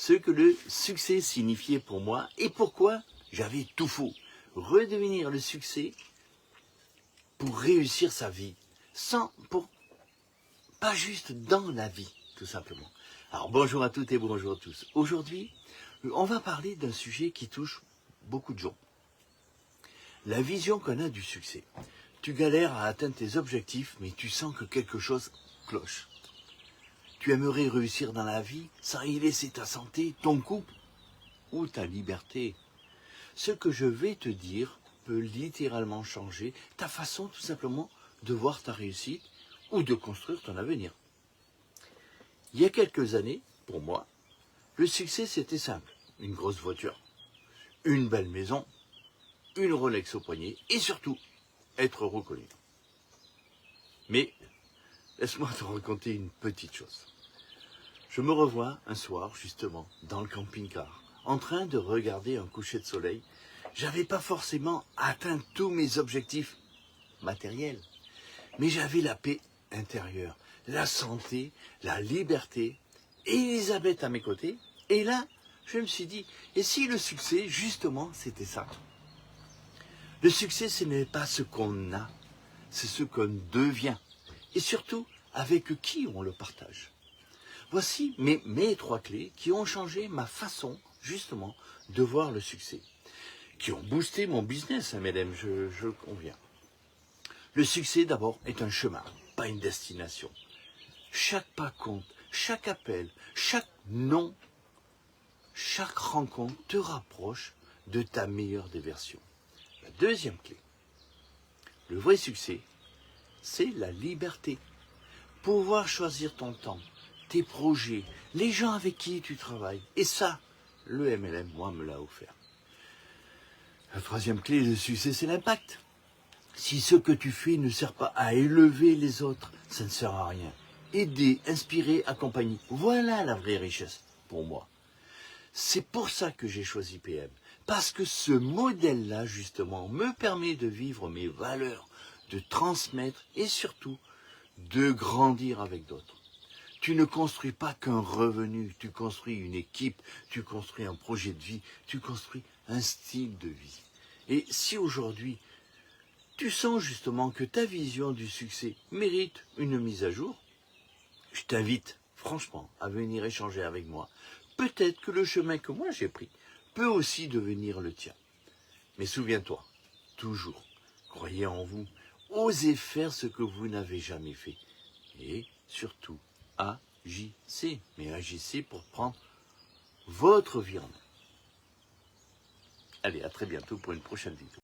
ce que le succès signifiait pour moi et pourquoi j'avais tout faux. Redevenir le succès pour réussir sa vie, pas juste dans la vie, tout simplement. Alors bonjour à toutes et bonjour à tous. Aujourd'hui, on va parler d'un sujet qui touche beaucoup de gens. La vision qu'on a du succès. Tu galères à atteindre tes objectifs, mais tu sens que quelque chose cloche. Tu aimerais réussir dans la vie sans y laisser ta santé, ton couple ou ta liberté. Ce que je vais te dire peut littéralement changer ta façon tout simplement de voir ta réussite ou de construire ton avenir. Il y a quelques années, pour moi, le succès c'était simple. Une grosse voiture, une belle maison, une Rolex au poignet et surtout être reconnu. Mais laisse-moi te raconter une petite chose. Je me revois un soir, justement, dans le camping-car, en train de regarder un coucher de soleil. J'avais pas forcément atteint tous mes objectifs matériels, mais j'avais la paix intérieure, la santé, la liberté, et Elisabeth à mes côtés. Et là, je me suis dit, et si le succès, justement, c'était ça? Le succès, ce n'est pas ce qu'on a, c'est ce qu'on devient. Et surtout, avec qui on le partage. Voici mes 3 clés qui ont changé ma façon, justement, de voir le succès. Qui ont boosté mon business, hein, mesdames, je conviens. Le succès, d'abord, est un chemin, pas une destination. Chaque pas compte, chaque appel, chaque non, chaque rencontre te rapproche de ta meilleure des versions. La deuxième clé, le vrai succès, c'est la liberté. Pouvoir choisir ton temps, tes projets, les gens avec qui tu travailles. Et ça, le MLM, moi, me l'a offert. La troisième clé de succès, c'est l'impact. Si ce que tu fais ne sert pas à élever les autres, ça ne sert à rien. Aider, inspirer, accompagner, voilà la vraie richesse pour moi. C'est pour ça que j'ai choisi PM. Parce que ce modèle-là, justement, me permet de vivre mes valeurs, de transmettre et surtout de grandir avec d'autres. Tu ne construis pas qu'un revenu, tu construis une équipe, tu construis un projet de vie, tu construis un style de vie. Et si aujourd'hui, tu sens justement que ta vision du succès mérite une mise à jour, je t'invite franchement à venir échanger avec moi. Peut-être que le chemin que moi j'ai pris peut aussi devenir le tien. Mais souviens-toi, toujours, croyez en vous, osez faire ce que vous n'avez jamais fait. Et surtout, agissez. Mais agissez pour prendre votre vie en main. Allez, à très bientôt pour une prochaine vidéo.